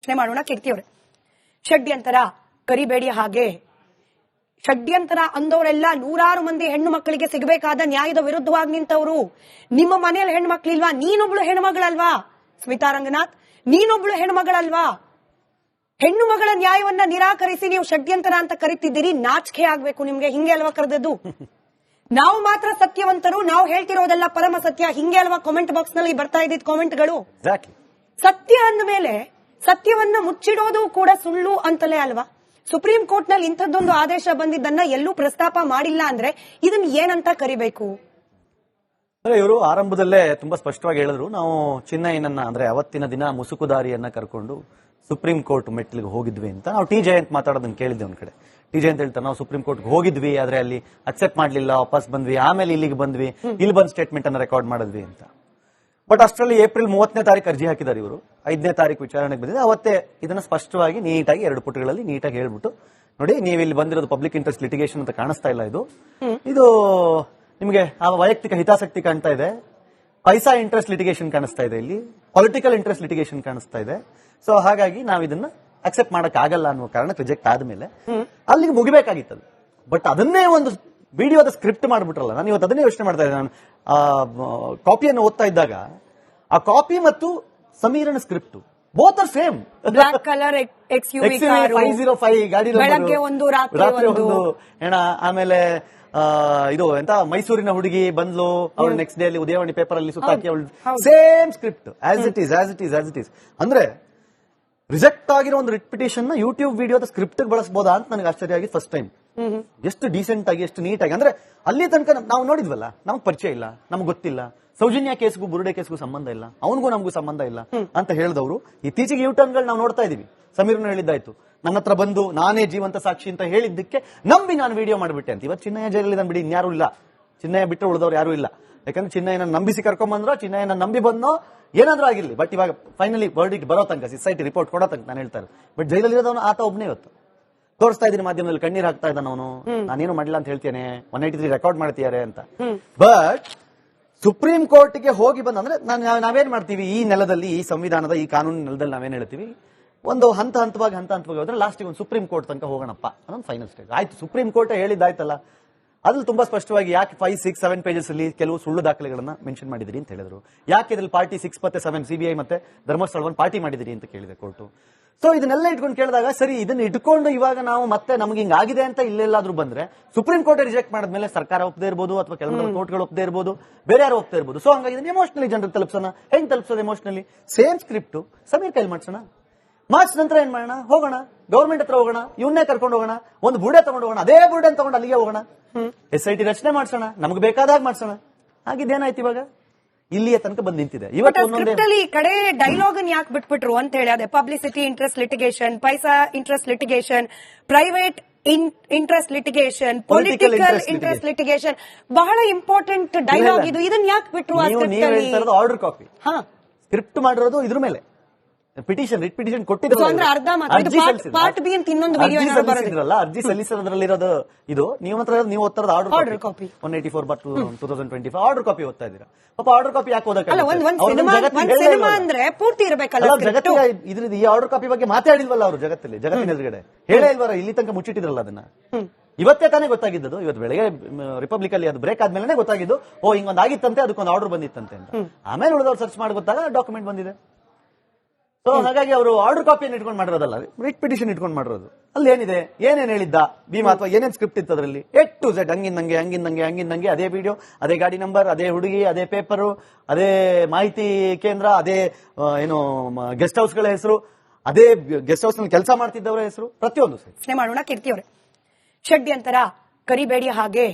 ಯೋಚನೆ ಮಾಡೋಣ. ಕೀರ್ತಿಯವರೇ, ಷಡ್ಯಂತರ ಕರಿಬೇಡಿ. ಹಾಗೆ ಷಡ್ಯಂತರ ಅಂದವರೆಲ್ಲ ನೂರಾರು ಮಂದಿ ಹೆಣ್ಣು ಮಕ್ಕಳಿಗೆ ಸಿಗಬೇಕಾದ ನ್ಯಾಯದ ವಿರುದ್ಧವಾಗಿ ನಿಂತವರು. ನಿಮ್ಮ ಮನೆಯಲ್ಲಿ ಹೆಣ್ಣು ಮಕ್ಕಳಿಲ್ವಾ? ನೀನೊಬ್ಳು ಹೆಣ್ಮಗಳಲ್ವಾ? ಸ್ಮಿತಾ ರಂಗನಾಥ್, ನೀನೊಬ್ಳು ಹೆಣ್ಮಗಳಲ್ವಾ? ಹೆಣ್ಣು ಮಗಳ ನ್ಯಾಯವನ್ನ ನಿರಾಕರಿಸಿ ನೀವು ಷಡ್ಯಂತರ ಅಂತ ಕರಿತಿದ್ದೀರಿ. ನಾಚಿಕೆ ಆಗ್ಬೇಕು ನಿಮ್ಗೆ. ಹಿಂಗೆ ಅಲ್ವಾ ಕರೆದದ್ದು? ನಾವು ಮಾತ್ರ ಸತ್ಯವಂತರು, ನಾವು ಹೇಳ್ತಿರೋದೆಲ್ಲ ಪರಮ ಸತ್ಯ, ಹಿಂಗೆ ಅಲ್ವಾ ಕಾಮೆಂಟ್ ಬಾಕ್ಸ್ ನಲ್ಲಿ ಬರ್ತಾ ಇದ್ದಿದ್ ಕಾಮೆಂಟ್ಗಳು? ಸತ್ಯ ಅಂದ ಮೇಲೆ ಸತ್ಯವನ್ನ ಮುಚ್ಚಿಡೋದು ಕೂಡ ಸುಳ್ಳು ಅಂತಲೇ ಅಲ್ವಾ? ಸುಪ್ರೀಂ ಕೋರ್ಟ್ ನಲ್ಲಿ ಇಂಥದ್ದೊಂದು ಆದೇಶ ಬಂದಿದ್ದನ್ನ ಎಲ್ಲೂ ಪ್ರಸ್ತಾಪ ಮಾಡಿಲ್ಲ ಅಂದ್ರೆ ಇದನ್ನ ಏನಂತ ಕರಿಬೇಕು? ಇವರು ಆರಂಭದಲ್ಲೇ ತುಂಬಾ ಸ್ಪಷ್ಟವಾಗಿ ಹೇಳಿದ್ರು, ನಾವು ಚಿನ್ನಯ್ಯನನ್ನ ಅಂದ್ರೆ ಅವತ್ತಿನ ದಿನ ಮುಸುಕುದಾರಿಯನ್ನ ಕರ್ಕೊಂಡು ಸುಪ್ರೀಂ ಕೋರ್ಟ್ ಮೆಟ್ಲಿಗೆ ಹೋಗಿದ್ವಿ ಅಂತ. ನಾವು ಟಿ ಜಯಂತ್ ಮಾತಾಡೋದನ್ನ ಕೇಳಿದ್ವಿ ಒಂದ್ ಕಡೆ. ಟಿ ಜಯಂತ್ ಹೇಳ್ತಾರೆ, ನಾವು ಸುಪ್ರೀಂ ಕೋರ್ಟ್ ಹೋಗಿದ್ವಿ, ಆದ್ರೆ ಅಲ್ಲಿ ಅಕ್ಸೆಪ್ಟ್ ಮಾಡ್ಲಿಲ್ಲ, ವಾಪಸ್ ಬಂದ್ವಿ, ಆಮೇಲೆ ಇಲ್ಲಿಗೆ ಬಂದ್ವಿ, ಇಲ್ಲಿ ಬಂದ್ ಸ್ಟೇಟ್ಮೆಂಟ್ ಅನ್ನ ರೆಕಾರ್ಡ್ ಮಾಡಿದ್ವಿ ಅಂತ. ಬಟ್ ಅಷ್ಟರಲ್ಲಿ ಏಪ್ರಿಲ್ 30ನೇ ತಾರೀಕು ಅರ್ಜಿ ಹಾಕಿದ್ದಾರೆ ಇವರು. 5ನೇ ತಾರೀಕು ವಿಚಾರಣೆಗೆ ಬಂದಿದೆ. ಅವತ್ತೇ ಇದನ್ನ ಸ್ಪಷ್ಟವಾಗಿ ನೀಟಾಗಿ 2 ಪುಟಗಳಲ್ಲಿ ನೀಟಾಗಿ ಹೇಳ್ಬಿಟ್ಟು, ನೋಡಿ ನೀವು ಇಲ್ಲಿ ಬಂದಿರೋದು ಪಬ್ಲಿಕ್ ಇಂಟ್ರೆಸ್ಟ್ ಲಿಟಿಗೇಷನ್ ಅಂತ ಕಾಣಿಸ್ತಾ ಇಲ್ಲ, ಇದು ನಿಮಗೆ ಆ ವೈಯಕ್ತಿಕ ಹಿತಾಸಕ್ತಿ ಕಾಣ್ತಾ ಇದೆ, ಪೈಸಾ ಇಂಟ್ರೆಸ್ಟ್ ಲಿಟಿಗೇಷನ್ ಕಾಣಿಸ್ತಾ ಇದೆ, ಇಲ್ಲಿ ಪೊಲಿಟಿಕಲ್ ಇಂಟ್ರೆಸ್ಟ್ ಲಿಟಿಗೇಷನ್ ಕಾಣಿಸ್ತಾ ಇದೆ. ಸೊ ಹಾಗಾಗಿ ನಾವು ಇದನ್ನ ಅಕ್ಸೆಪ್ಟ್ ಮಾಡಕ್ ಆಗಲ್ಲ ಅನ್ನೋ ಕಾರಣಕ್ಕೆ ರಿಜೆಕ್ಟ್ ಆದ್ಮೇಲೆ ಅಲ್ಲಿಗೆ ಮುಗಿಬೇಕಾಗಿತ್ತು. ಬಟ್ ಅದನ್ನೇ ಒಂದು ವಿಡಿಯೋದ ಸ್ಕ್ರಿಪ್ಟ್ ಮಾಡ್ಬಿಟ್ರಲ್ಲ. ನಾನು ಇವತ್ತು ಅದನ್ನೇ ಯೋಚನೆ ಮಾಡ್ತಾ ಇದ್ದೆ. ನಾನು ಕಾಪಿಯನ್ನು ಓದ್ತಾ ಇದ್ದಾಗ ಆ ಕಾಪಿ ಮತ್ತು ಸಮೀರನ script both are same. Black colour XUV 505 ಗಾಡಿ ಬೆಳಗ್ಗೆ ಒಂದು ರಾತ್ರಿ ಒಂದು ಏನ. ಆಮೇಲೆ ಇದು ಎಂತ ಮೈಸೂರಿನ ಹುಡುಗಿ ಬಂದ್ಲು, ಅವಳು ನೆಕ್ಸ್ಟ್ ಡೇ ಅಲ್ಲಿ ಉದಯವಾಣಿ ಪೇಪರ್ ಅಲ್ಲಿ ಸುತ್ತಾಕಿ ಅವಳು same script as it is. ಅಂದ್ರೆ ರಿಜೆಕ್ಟ್ ಆಗಿರೋ ಒಂದು ರಿಪಿಟೇಷನ್ ನ ಯೂಟ್ಯೂಬ್ ವಿಡಿಯೋದ ಸ್ಕ್ರಿಪ್ಟ್ ಬಳಸಬಹುದಾ ಅಂತ ನನಗೆ ಆಶ್ಚರ್ಯ ಆಗಿ ಫಸ್ಟ್ ಟೈಮ್. ಎಷ್ಟು ಡೀಸೆಂಟ್ ಆಗಿ, ಎಷ್ಟು ನೀಟಾಗಿ. ಅಂದ್ರೆ ಅಲ್ಲಿ ತನಕ ನಾವು ನೋಡಿದ್ವಲ್ಲ, ನಮಗ್ ಪರಿಚಯ ಇಲ್ಲ, ನಮ್ಗೆ ಗೊತ್ತಿಲ್ಲ, ಸೌಜನ್ಯ ಕೇಸ್ಗೂ ಬುರುಡೆ ಕೇಸ್ಗೂ ಸಂಬಂಧ ಇಲ್ಲ, ಅವನಿಗೂ ನಮಗೂ ಸಂಬಂಧ ಇಲ್ಲ ಅಂತ ಹೇಳಿದವರು ಇತ್ತೀಚೆಗೆ ಯೂಟರ್ನ್ಗಳು ನಾವು ನೋಡ್ತಾ ಇದೀವಿ. ಸಮೀರ್ನ ಹೇಳಿದ್ದಾಯ್ತು, ನನ್ನ ಹತ್ರ ಬಂದು ನಾನೇ ಜೀವಂತ ಸಾಕ್ಷಿ ಅಂತ ಹೇಳಿದ್ದಕ್ಕೆ ನಂಬಿ ನಾನು ವಿಡಿಯೋ ಮಾಡಿಬಿಟ್ಟೆ ಅಂತ. ಇವತ್ತು ಚಿನ್ನಯ್ಯ ಜೈಲಲ್ಲಿ ಬಿಡಿ, ಇನ್ಯಾರು ಇಲ್ಲ. ಚಿನ್ನಯ್ಯ ಬಿಟ್ಟು ಉಳಿದವ್ರು ಯಾರು ಇಲ್ಲ. ಯಾಕಂದ್ರೆ ಚಿನ್ನಯ್ಯನ ನಂಬಿಸಿ ಕರ್ಕೊಂಡ್ಬಂದ್ರೋ, ಚಿನ್ನಯ್ಯನ ನಂಬಿ ಬಂದೋ, ಏನಾದ್ರೂ ಆಗಿರ್ಲಿ. ಬಟ್ ಇವಾಗ ಫೈನಲಿ ವರ್ಡಿಕ್ಟ್ ಬರೋ ತನಕ, ಸಿಸೈಟಿ ರಿಪೋರ್ಟ್ ಕೊಡೋ ತನಕ ನಾನು ಹೇಳ್ತಾರೆ. ಬಟ್ ಜೈಲಲ್ಲಿ ಇರೋದವನು ಆತ ಒಬ್ಬನೇ ಇವತ್ತು ತೋರಿಸ್ತಾ ಇದ್ದೀನಿ ಮಾಧ್ಯಮದಲ್ಲಿ, ಕಣ್ಣೀರ್ ಹಾಕ್ತಾ ಇದ್ದಾನ ಅವನು. ನಾನೇನು ಮಾಡಿಲ್ಲ ಅಂತ ಹೇಳ್ತೇನೆ, 183 ರೆಕಾರ್ಡ್ ಮಾಡ್ತಿದ್ದಾರೆ ಅಂತ. ಬಟ್ ಸುಪ್ರೀಂ ಕೋರ್ಟ್ಗೆ ಹೋಗಿ ಬಂದ್ರೆ ನಾವೇನ್ ಮಾಡ್ತೀವಿ, ಈ ನೆಲದಲ್ಲಿ, ಈ ಸಂವಿಧಾನದ, ಈ ಕಾನೂನಿನ ನೆಲದಲ್ಲಿ ನಾವೇನ್ ಹೇಳ್ತೀವಿ, ಒಂದು ಹಂತವಾಗಿ ಹೋದ್ರೆ ಲಾಸ್ಟಿಗೆ ಒಂದು ಸುಪ್ರೀಂ ಕೋರ್ಟ್ ತನಕ ಹೋಗೋಣಪ್ಪ ಅನ್ನೊಂದು ಫೈನಲ್ ಸ್ಟೇಜ್ ಆಯ್ತು. ಸುಪ್ರೀಂ ಕೋರ್ಟ್ ಹೇಳಿದ್ದಾಯ್ತಲ್ಲ, ಅದ್ರಲ್ಲಿ ತುಂಬಾ ಸ್ಪಷ್ಟವಾಗಿ ಯಾಕೆ 5, 6, 7 ಪೇಜಸ್ ಅಲ್ಲಿ ಕೆಲವು ಸುಳ್ಳು ದಾಖಲೆಗಳನ್ನ ಮೆನ್ಷನ್ ಮಾಡಿದಿರಿ ಅಂತ ಹೇಳಿದ್ರು. ಯಾಕೆ ಇದ್ರಲ್ಲಿ ಪಾರ್ಟಿ 6 ಮತ್ತೆ 7 CBI ಮತ್ತೆ ಧರ್ಮಸ್ಥಳವನ್ನು ಪಾರ್ಟಿ ಮಾಡಿದಿರಿ ಅಂತ ಕೇಳಿದೆ ಕೋರ್ಟ್. ಸೊ ಇದನ್ನೆಲ್ಲ ಇಟ್ಕೊಂಡು ಕೇಳಿದಾಗ, ಸರಿ ಇದನ್ನ ಇಟ್ಕೊಂಡು ಇವಾಗ ನಾವು ಮತ್ತೆ ನಮ್ಗೆ ಹಿಂಗಾಗಿದೆ ಅಂತ ಇಲ್ಲೆಲ್ಲಾದ್ರೂ ಬಂದ್ರೆ ಸುಪ್ರೀಂ ಕೋರ್ಟ್ ರಿಜೆಕ್ಟ್ ಮಾಡಿದ್ಮೇಲೆ ಸರ್ಕಾರ ಒಪ್ಪದೇ ಇರ್ಬೋದು, ಅಥವಾ ಕೆಲವೊಂದು ಕೋರ್ಟ್ಗಳು ಒಪ್ಪದೇ ಇರ್ಬೋದು, ಬೇರೆ ಯಾರು ಒಪ್ಪದೇ ಇರ್ಬೋದು. ಸೊ ಹಂಗಾಗಿ ಇದನ್ನ ಎಮೋಷನಲಿ ಜನರಿಗೆ ತಲುಪಿಸೋಣ. ಹೆಂಗ್ ತಲುಪಿಸೋದು ಎಮೋಷನಲಿ? ಸೇಮ್ ಸ್ಕ್ರಿಪ್ಟ್ ಸಮೀರ್ ಕೈಲಿ ಮಾಡ್ಸೋಣ. ಮಾರ್ಚ್ ನಂತರ ಏನ್ ಮಾಡೋಣ, ಹೋಗೋಣ ಗವರ್ಮೆಂಟ್ ಹತ್ರ ಹೋಗೋಣ, ಇವನ್ನೇ ಕರ್ಕೊಂಡು ಹೋಗೋಣ, ಒಂದು ಬುಡೆ ತಗೊಂಡು ಹೋಗೋಣ, ಅದೇ ಬುಡೆ ತಗೊಂಡು ಅಲ್ಲಿಗೆ ಹೋಗೋಣ, SIT ರಚನೆ ಮಾಡ್ಸೋಣ, ನಮ್ಗೆ ಬೇಕಾದಾಗ ಮಾಡ್ಸೋಣ. ಹಾಗಿದ್ದೇನಾಯ್ತು ಇವಾಗ ಇಲ್ಲಿಯ ತನಕ ಬಂದು ನಿಂತಿದೆ. ಇವತ್ತು ಕಡೆ ಡೈಲಾಗ್ ಯಾಕೆ ಬಿಟ್ಬಿಟ್ರು ಅಂತ ಹೇಳಿ, ಅದೇ publicity interest litigation, paisa interest litigation, private interest litigation, political interest litigation, ಬಹಳ ಇಂಪಾರ್ಟೆಂಟ್ ಡೈಲಾಗ್ ಇದು. ಇದನ್ನ ಯಾಕೆ ಬಿಟ್ರು? ಆರ್ಡರ್ ಕಾಪಿ ಸ್ಕ್ರಿಪ್ಟ್ ಮಾಡಿರೋದು ಇದ್ರ ಮೇಲೆ ಪಿಟಿಷನ್, ರಿಟ್ ಪಿಟಿಷನ್ ಕೊಟ್ಟಿದ್ರಲ್ಲ, ಅರ್ಜಿ ಸಲ್ಲಿಸೋದ್ರಲ್ಲಿರೋದು ಇದು. ನೀವು ಓದ್ತಾರದ ಆರ್ಡರ್ ಕಾಪಿ 184/2025 ಆರ್ಡರ್ ಕಾಪಿ ಓದ್ತಾ ಇದ್ದೀರಾ. ಪಾಪ ಆರ್ಡರ್ ಕಾಪಿ ಯಾಕೆ ಓದಕ್ಕೆ ಪೂರ್ತಿ ಇರಬೇಕಲ್ಲ ಜಗತ್ತಿಗೆ. ಇದ್ರದ್ದು ಈ ಆರ್ಡರ್ ಕಾಪಿ ಬಗ್ಗೆ ಮಾತಾಡಿಲ್ವಲ್ಲ ಅವರು ಜಗತ್ತಿನ ಎದುರುಗಡೆ, ಹೇಳೇ ಇಲ್ವಾರ? ಇಲ್ಲಿ ತನಕ ಮುಚ್ಚಿಟ್ಟಿದ್ರಲ್ಲ ಅದನ್ನ. ಇವತ್ತೇ ತಾನೇ ಗೊತ್ತಾಗಿದ್ದು, ಇವತ್ತು ಬೆಳಗ್ಗೆ ರಿಪಬ್ಲಿಕ್ ಅಲ್ಲಿ ಅದು ಬ್ರೇಕ್ ಆದ್ಮೇಲೆ ಗೊತ್ತಾಗಿದ್ದು, ಓ ಹಿಂಗೊಂದು ಆಗಿತ್ತಂತೆ, ಅದಕ್ಕೊಂದು ಆರ್ಡರ್ ಬಂದಿತ್ತಂತೆ ಅಂತ. ಆಮೇಲೆ ಉಳಿದವ್ರು ಸರ್ಚ್ ಮಾಡಿ ಗೊತ್ತಾಗ ಡಾಕ್ಯುಮೆಂಟ್ ಬಂದಿದೆ. ಸೊ ಹಾಗಾಗಿ ಅವರು ಆರ್ಡರ್ ಕಾಪಿಯನ್ನು ಇಟ್ಕೊಂಡು ಮಾಡಿರೋದಲ್ಲ, ರಿಟ್ ಪಿಟಿಷನ್ ಇಟ್ಕೊಂಡು ಮಾಡಿರೋದು. ಅಲ್ಲಿ ಏನಿದೆ, ಏನೇನ್ ಹೇಳಿದ್ದ ಭೀಮಾ, ಅಥವಾ ಏನೇನ್ ಸ್ಕ್ರಿಪ್ಟ್ ಇತ್ತು ಅದರಲ್ಲಿ, A to Z ಹಂಗಿಂದಂಗೆ ಅದೇ ವಿಡಿಯೋ, ಅದೇ ಗಾಡಿ ನಂಬರ್, ಅದೇ ಹುಡುಗಿ, ಅದೇ ಪೇಪರು, ಅದೇ ಮಾಹಿತಿ ಕೇಂದ್ರ, ಅದೇ ಏನು ಗೆಸ್ಟ್ ಹೌಸ್ ಗಳ ಹೆಸರು, ಅದೇ ಗೆಸ್ಟ್ ಹೌಸ್ ನಲ್ಲಿ ಕೆಲಸ ಮಾಡ್ತಿದ್ದವರ ಹೆಸರು, ಪ್ರತಿಯೊಂದು ಯೋಚನೆ ಮಾಡೋಣ. ಕೀರ್ತಿಯವರೇ, ಷಡ್ಯಂತರ ಕರಿಬೇಡಿ. ಹಾಗೆ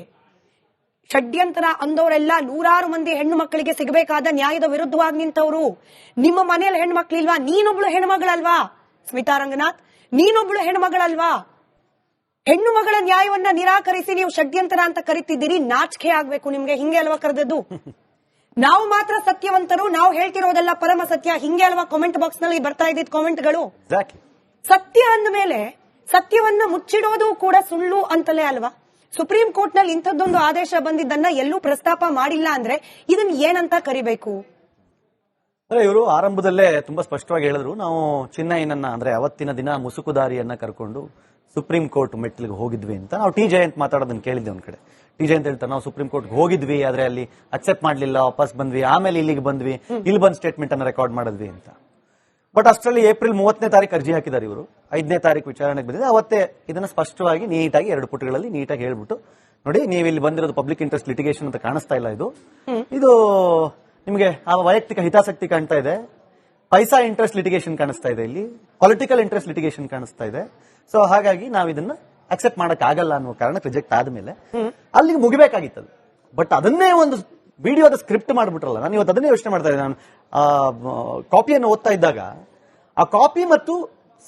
ಷಡ್ಯಂತರ ಅಂದವರೆಲ್ಲ ನೂರಾರು ಮಂದಿ ಹೆಣ್ಣು ಮಕ್ಕಳಿಗೆ ಸಿಗಬೇಕಾದ ನ್ಯಾಯದ ವಿರುದ್ಧವಾಗಿ ನಿಂತವರು. ನಿಮ್ಮ ಮನೆಯಲ್ಲಿ ಹೆಣ್ಣು ಮಕ್ಕಳಿಲ್ವಾ? ನೀನೊಬ್ಳು ಹೆಣ್ಮಗಳಲ್ವಾ? ಸ್ಮಿತಾ ರಂಗನಾಥ್, ನೀನೊಬ್ಳು ಹೆಣ್ಮಗಳಲ್ವಾ? ಹೆಣ್ಣು ಮಗಳ ನ್ಯಾಯವನ್ನ ನಿರಾಕರಿಸಿ ನೀವು ಷಡ್ಯಂತರ ಅಂತ ಕರಿತಿದ್ದೀರಿ. ನಾಚಿಕೆ ಆಗ್ಬೇಕು ನಿಮ್ಗೆ. ಹಿಂಗೆ ಅಲ್ವಾ ಕರೆದದ್ದು? ನಾವು ಮಾತ್ರ ಸತ್ಯವಂತರು, ನಾವು ಹೇಳ್ತಿರೋದೆಲ್ಲ ಪರಮ ಸತ್ಯ, ಹಿಂಗೆ ಅಲ್ವಾ ಕಾಮೆಂಟ್ ಬಾಕ್ಸ್ ನಲ್ಲಿ ಬರ್ತಾ ಇದ್ದಿದ್ ಕಾಮೆಂಟ್ಗಳು? ಸತ್ಯ ಅಂದ ಮೇಲೆ ಸತ್ಯವನ್ನ ಮುಚ್ಚಿಡೋದು ಕೂಡ ಸುಳ್ಳು ಅಂತಲೇ ಅಲ್ವಾ? ಸುಪ್ರೀಂ ಕೋರ್ಟ್ ನಲ್ಲಿ ಇಂಥದ್ದೊಂದು ಆದೇಶ ಬಂದಿದ್ದನ್ನ ಎಲ್ಲೂ ಪ್ರಸ್ತಾಪ ಮಾಡಿಲ್ಲ ಅಂದ್ರೆ ಇದನ್ನ ಏನಂತ ಕರಿಬೇಕು? ಅಂದ್ರೆ ಇವರು ಆರಂಭದಲ್ಲೇ ತುಂಬಾ ಸ್ಪಷ್ಟವಾಗಿ ಹೇಳಿದ್ರು, ನಾವು ಚಿನ್ನಯ್ಯನನ್ನ ಅಂದ್ರೆ ಅವತ್ತಿನ ದಿನ ಮುಸುಕುದಾರಿಯನ್ನ ಕರ್ಕೊಂಡು ಸುಪ್ರೀಂ ಕೋರ್ಟ್ ಮೆಟ್ಲಿಗೆ ಹೋಗಿದ್ವಿ ಅಂತ. ನಾವು ಟಿ ಜಯಂತ್ ಮಾತಾಡೋದನ್ನ ಕೇಳಿದ್ದೆ ಒಂದ್ ಕಡೆ. ಟಿ ಜಯಂತ್ ಹೇಳ್ತಾರೆ, ನಾವು ಸುಪ್ರೀಂ ಕೋರ್ಟ್ ಹೋಗಿದ್ವಿ, ಆದ್ರೆ ಅಲ್ಲಿ ಅಕ್ಸೆಪ್ಟ್ ಮಾಡ್ಲಿಲ್ಲ, ವಾಪಸ್ ಬಂದ್ವಿ, ಆಮೇಲೆ ಇಲ್ಲಿಗೆ ಬಂದ್ವಿ, ಇಲ್ಲಿ ಬಂದ್ ಸ್ಟೇಟ್ಮೆಂಟ್ ಅನ್ನ ರೆಕಾರ್ಡ್ ಮಾಡಿದ್ವಿ ಅಂತ. ಬಟ್ ಅಷ್ಟರಲ್ಲಿ ಏಪ್ರಿಲ್ 30ನೇ ತಾರೀಕು ಅರ್ಜಿ ಹಾಕಿದ್ದಾರೆ ಇವರು. 5ನೇ ತಾರೀಕು ವಿಚಾರಣೆಗೆ ಬಂದಿದೆ. ಅವತ್ತೇ ಇದನ್ನ ಸ್ಪಷ್ಟವಾಗಿ ನೀಟಾಗಿ 2 ಪುಟಗಳಲ್ಲಿ ನೀಟಾಗಿ ಹೇಳ್ಬಿಟ್ಟು, ನೋಡಿ ನೀವು ಇಲ್ಲಿ ಬಂದಿರೋದು ಪಬ್ಲಿಕ್ ಇಂಟ್ರೆಸ್ಟ್ ಲಿಟಿಗೇಷನ್ ಅಂತ ಕಾಣಿಸ್ತಾ ಇಲ್ಲ, ಇದು ನಿಮಗೆ ಆ ವೈಯಕ್ತಿಕ ಹಿತಾಸಕ್ತಿ ಕಾಣ್ತಾ ಇದೆ, ಪೈಸಾ ಇಂಟ್ರೆಸ್ಟ್ ಲಿಟಿಗೇಷನ್ ಕಾಣಿಸ್ತಾ ಇದೆ, ಇಲ್ಲಿ ಪೊಲಿಟಿಕಲ್ ಇಂಟ್ರೆಸ್ಟ್ ಲಿಟಿಗೇಷನ್ ಕಾಣಿಸ್ತಾ ಇದೆ. ಸೊ ಹಾಗಾಗಿ ನಾವು ಇದನ್ನ ಅಕ್ಸೆಪ್ಟ್ ಮಾಡಕ್ ಆಗಲ್ಲ ಅನ್ನೋ ಕಾರಣಕ್ಕೆ ರಿಜೆಕ್ಟ್ ಆದ್ಮೇಲೆ ಅಲ್ಲಿಗೆ ಮುಗಿಬೇಕಾಗಿತ್ತು. ಬಟ್ ಅದನ್ನೇ ಒಂದು ವಿಡಿಯೋದ ಸ್ಕ್ರಿಪ್ಟ್ ಮಾಡ್ಬಿಟ್ರಲ್ಲ. ನಾನು ಇವತ್ತು ಅದನ್ನೇ ಯೋಚನೆ ಮಾಡ್ತಾ ಇದ್ದೆ. ನಾನು ಕಾಪಿಯನ್ನು ಓದ್ತಾ ಇದ್ದಾಗ ಆ ಕಾಪಿ ಮತ್ತು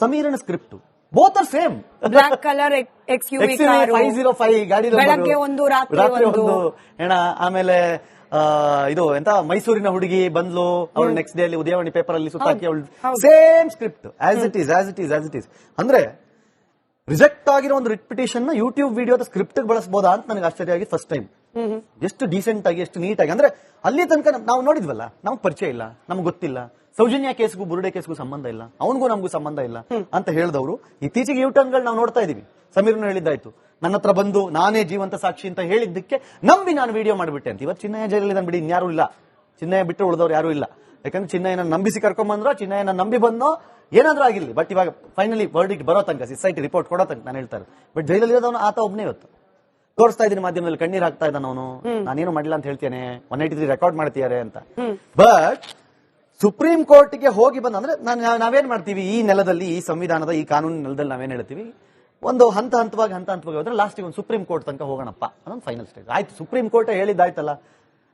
ಸಮೀರನ script both are same. Black colour XUV 505 ಗಾಡಿ ಬೆಳಗ್ಗೆ ಒಂದು ರಾತ್ರಿ ಒಂದು ಏನ. ಆಮೇಲೆ ಇದು ಎಂತ ಮೈಸೂರಿನ ಹುಡುಗಿ ಬಂದ್ಲು, ಅವಳು ನೆಕ್ಸ್ಟ್ ಡೇ ಅಲ್ಲಿ ಉದಯವಾಣಿ ಪೇಪರ್ ಅಲ್ಲಿ ಸುತ್ತಾಕಿ ಅವಳು same script as it is. ಅಂದ್ರೆ ರಿಜೆಕ್ಟ್ ಆಗಿರೋ ಒಂದು ರಿಪಿಟೇಷನ್ ನ ಯೂಟ್ಯೂಬ್ ವಿಡಿಯೋದ ಸ್ಕ್ರಿಪ್ಟ್ ಬಳಸಬಹುದಾ ಅಂತ ನನಗೆ ಆಶ್ಚರ್ಯ ಆಗಿ ಫಸ್ಟ್ ಟೈಮ್. ಎಷ್ಟು ಡೀಸೆಂಟ್ ಆಗಿ, ಎಷ್ಟು ನೀಟಾಗಿ. ಅಂದ್ರೆ ಅಲ್ಲಿ ತನಕ ನಾವು ನೋಡಿದ್ವಲ್ಲ, ನಮ್ಗೆ ಪರಿಚಯ ಇಲ್ಲ, ನಮ್ಗೆ ಗೊತ್ತಿಲ್ಲ, ಸೌಜನ್ಯ ಕೇಸ್ಗೂ ಬುರುಡೆ ಕೇಸ್ಗೂ ಸಂಬಂಧ ಇಲ್ಲ, ಅವನಿಗೂ ನಮಗೂ ಸಂಬಂಧ ಇಲ್ಲ ಅಂತ ಹೇಳಿದವರು ಇತ್ತೀಚೆಗೆ ಯೂಟರ್ನ್ಗಳು ನಾವು ನೋಡ್ತಾ ಇದೀವಿ. ಸಮೀರ್ನು ಹೇಳಿದ್ದಾಯ್ತು, ನನ್ನ ಹತ್ರ ಬಂದು ನಾನೇ ಜೀವಂತ ಸಾಕ್ಷಿ ಅಂತ ಹೇಳಿದ್ದಕ್ಕೆ ನಂಬಿ ನಾನು ವಿಡಿಯೋ ಮಾಡಿಬಿಟ್ಟೆ ಅಂತ. ಇವತ್ತು ಚಿನ್ನಯ್ಯ ಜೈಲಲ್ಲಿ ಬಿಡಿ, ಇನ್ಯಾರು ಇಲ್ಲ, ಚಿನ್ನಯ್ಯ ಬಿಟ್ಟು ಉಳಿದವ್ರು ಯಾರು ಇಲ್ಲ. ಯಾಕಂದ್ರೆ ಚಿನ್ನಯ್ಯನ ನಂಬಿಸಿ ಕರ್ಕೊಂಡ್ಬಂದ್ರೋ, ಚಿನ್ನಯ್ಯನ ನಂಬಿ ಬಂದೋ, ಏನಾದ್ರೂ ಆಗಿರ್ಲಿ. ಬಟ್ ಇವಾಗ ಫೈನಲಿ ವರ್ಡಿಕ್ಟ್ ಬರೋ ತನಕ, ಸಿಸೈಟಿ ರಿಪೋರ್ಟ್ ಕೊಡೋ ತನಕ ನಾನು ಹೇಳ್ತಾರೆ. ಬಟ್ ಜೈಲಲ್ಲಿ ಇರೋದವನು ಆತ ಒಬ್ಬನೇ ಇವತ್ತು ತೋರಿಸ್ತಾ ಇದ್ದೀನಿ ಮಾಧ್ಯಮದಲ್ಲಿ, ಕಣ್ಣೀರ್ ಹಾಕ್ತಾ ಇದ್ದಾನ ಅವನು, ನಾನೇನು ಮಾಡಿಲ್ಲ ಅಂತ ಹೇಳ್ತೇನೆ, 183 ರೆಕಾರ್ಡ್ ಮಾಡ್ತಿದ್ದಾರೆ ಅಂತ. ಬಟ್ ಸುಪ್ರೀಂ ಕೋರ್ಟ್ಗೆ ಹೋಗಿ ಬಂದ ಅಂದ್ರೆ ನಾವೇನ್ ಮಾಡ್ತೀವಿ, ಈ ನೆಲದಲ್ಲಿ, ಈ ಸಂವಿಧಾನದ, ಈ ಕಾನೂನಿನ ನೆಲದಲ್ಲಿ ನಾವೇನ್ ಹೇಳ್ತೀವಿ, ಒಂದು ಹಂತ ಹಂತವಾಗಿ ಹೋದ್ರೆ ಲಾಸ್ಟಿಗೆ ಒಂದು ಸುಪ್ರೀಂ ಕೋರ್ಟ್ ತನಕ ಹೋಗೋಣಪ್ಪ ಅನ್ನೊಂದು ಫೈನಲ್ ಸ್ಟೇಜ್. ಆಯ್ತು, ಸುಪ್ರೀಂ ಕೋರ್ಟ್ ಹೇಳಿದ್ದಾಯ್ತಲ್ಲ,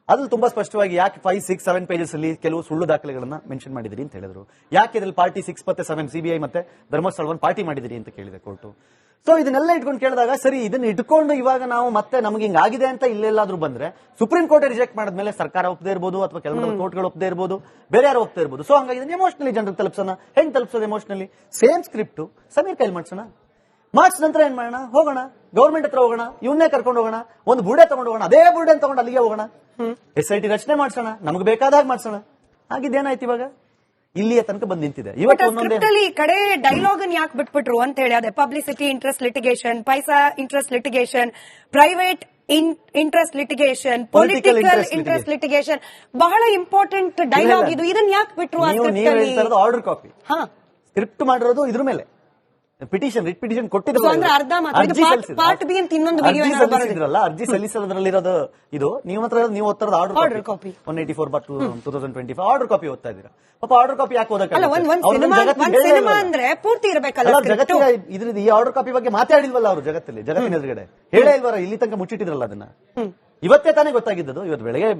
ಅದ್ರಲ್ಲಿ ತುಂಬಾ ಸ್ಪಷ್ಟವಾಗಿ ಯಾಕೆ 5, 6, 7 ಪೇಜಸ್ ಅಲ್ಲಿ ಕೆಲವು ಸುಳ್ಳು ದಾಖಲೆಗಳನ್ನ ಮೆನ್ಷನ್ ಮಾಡಿದಿರಿ ಅಂತ ಹೇಳಿದ್ರು. ಯಾಕೆ ಇದ್ರಲ್ಲಿ ಪಾರ್ಟಿ 6 ಮತ್ತೆ 7 CBI ಮತ್ತೆ ಧರ್ಮಸ್ಥಳವನ್ನು ಪಾರ್ಟಿ ಮಾಡಿದಿರಿ ಅಂತ ಕೇಳಿದೆ ಕೋರ್ಟ್. ಸೊ ಇದನ್ನೆಲ್ಲ ಇಟ್ಕೊಂಡು ಕೇಳಿದಾಗ, ಸರಿ ಇದನ್ನ ಇಟ್ಕೊಂಡು ಇವಾಗ ನಾವು ಮತ್ತೆ ನಮ್ಗೆ ಹಿಂಗಾಗಿದೆ ಅಂತ ಇಲ್ಲೆಲ್ಲಾದ್ರೂ ಬಂದ್ರೆ ಸುಪ್ರೀಂ ಕೋರ್ಟ್ ರಿಜೆಕ್ಟ್ ಮಾಡಿದ್ಮೇಲೆ ಸರ್ಕಾರ ಒಪ್ಪದೇ ಇರ್ಬೋದು, ಅಥವಾ ಕೆಲವು ಕೋರ್ಟ್ಗಳು ಒಪ್ಪದೇ ಇರ್ಬೋದು, ಬೇರೆ ಯಾರು ಒಪ್ಪದೇ ಇರ್ಬೋದು. ಸೊ ಹಂಗಾಗಿ ಇದನ್ನ ಎಮೋಷನಲಿ ಜನರಿಗೆ ತಲುಪಿಸೋಣ. ಹೆಂಗ್ ತಲುಪಿಸೋದು ಎಮೋಷನಲಿ? ಸೇಮ್ ಸ್ಕ್ರಿಪ್ಟ್ ಸಮೀರ್ ಕೈಲಿ ಮಾಡ್ಸೋಣ. ಮಾರ್ಕ್ಸ್ ನಂತರ ಏನ್ ಮಾಡೋಣ, ಹೋಗೋಣ ಗವರ್ಮೆಂಟ್ ಹತ್ರ ಹೋಗೋಣ, ಇವನ್ನೇ ಕರ್ಕೊಂಡು ಹೋಗೋಣ, ಒಂದು ಬುಡೆ ತಗೊಂಡು ಹೋಗೋಣ, ಅದೇ ಬುಡೆ ತಗೊಂಡು ಅಲ್ಲಿಗೆ ಹೋಗೋಣ, SIT ರಚನೆ ಮಾಡ್ಸೋಣ, ನಮ್ಗೆ ಬೇಕಾದಾಗ ಮಾಡ್ಸೋಣ. ಆಗಿದ್ದೇನಾಯ್ತು, ಇವಾಗ ಇಲ್ಲಿಯ ತನಕ ಬಂದು ನಿಂತಿದೆ. ಇವತ್ತು ಈ ಕಡೆ ಡೈಲಾಗ್ ಯಾಕೆ ಬಿಟ್ಬಿಟ್ರು ಅಂತ ಹೇಳಿ, ಅದೇ publicity interest litigation, paisa interest litigation, private interest litigation, political interest litigation, ಬಹಳ ಇಂಪಾರ್ಟೆಂಟ್ ಡೈಲಾಗ್ ಇದು. ಇದನ್ನ ಯಾಕೆ ಬಿಟ್ರು? ಆರ್ಡರ್ ಕಾಪಿ ಸ್ಕ್ರಿಪ್ಟ್ ಮಾಡಿರೋದು ಇದ್ರ ಮೇಲೆ ಪಿಟಿಷನ್, ರಿಟ್ ಪಿಟಿಷನ್ ಕೊಟ್ಟಿದ್ರಲ್ಲ, ಅರ್ಜಿ ಸಲ್ಲಿಸೋದ್ರಲ್ಲಿರೋದು ಇದು. ನೀವು ಓದ್ತಾರದ ಆರ್ಡರ್ ಕಾಪಿ 184/2025 ಆರ್ಡರ್ ಕಾಪಿ ಓದ್ತಾ ಇದ್ದೀರಾ. ಪಾಪ ಆರ್ಡರ್ ಕಾಪಿ ಯಾಕೆ ಓದಕ್ಕೆ ಅಂದ್ರೆ ಪೂರ್ತಿ ಇರಬೇಕಲ್ಲ ಜಗತ್ತಿನ. ಇದ್ರದ್ದು ಈ ಆರ್ಡರ್ ಕಾಪಿ ಬಗ್ಗೆ ಮಾತಾಡಿಲ್ವಲ್ಲ ಅವರು ಜಗತ್ತಿನ ಎದುರುಗಡೆ, ಹೇಳೇ ಇಲ್ವಾರ, ಇಲ್ಲಿ ತನಕ ಮುಚ್ಚಿಟ್ಟಿದ್ರಲ್ಲ ಅದನ್ನ. ಇವತ್ತೇ ತಾನೇ ಗೊತ್ತಾಗಿದ್ದು, ಇವತ್ತು ಬೆಳಗ್ಗೆ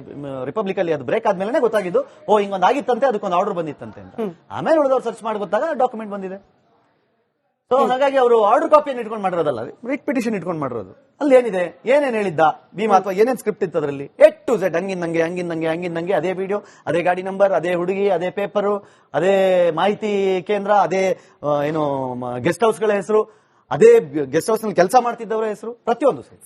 ರಿಪಬ್ಲಿಕ್ ಅಲ್ಲಿ ಅದು ಬ್ರೇಕ್ ಆದ್ಮೇಲೆ ಗೊತ್ತಾಗಿದ್ದು, ಓ ಹಿಂಗೊಂದು ಆಗಿತ್ತಂತೆ, ಅದಕ್ಕೊಂದು ಆರ್ಡರ್ ಬಂದಿತ್ತಂತೆ ಅಂತ. ಆಮೇಲೆ ಉಳಿದವ್ರು ಸರ್ಚ್ ಮಾಡಿ ಗೊತ್ತಾಗ ಡಾಕ್ಯುಮೆಂಟ್ ಬಂದಿದೆ. ಸೊ ಹಾಗಾಗಿ ಅವರು ಆರ್ಡರ್ ಕಾಪಿಯನ್ನು ಇಟ್ಕೊಂಡು ಮಾಡಿರೋದಲ್ಲ, ರಿಟ್ ಪಿಟಿಷನ್ ಇಟ್ಕೊಂಡು ಮಾಡಿರೋದು. ಅಲ್ಲಿ ಏನಿದೆ, ಏನೇನ್ ಹೇಳಿದ್ದ ಭೀಮಾ, ಅಥವಾ ಏನೇನ್ ಸ್ಕ್ರಿಪ್ಟ್ ಇತ್ತು ಅದರಲ್ಲಿ, A to Z ಹಂಗಿಂದಂಗೆ ಅದೇ ವಿಡಿಯೋ, ಅದೇ ಗಾಡಿ ನಂಬರ್, ಅದೇ ಹುಡುಗಿ, ಅದೇ ಪೇಪರು, ಅದೇ ಮಾಹಿತಿ ಕೇಂದ್ರ, ಅದೇ ಏನು ಗೆಸ್ಟ್ ಹೌಸ್ ಗಳ ಹೆಸರು, ಅದೇ ಗೆಸ್ಟ್ ಹೌಸ್ ನಲ್ಲಿ ಕೆಲಸ ಮಾಡ್ತಿದ್ದವರ ಹೆಸರು, ಪ್ರತಿಯೊಂದು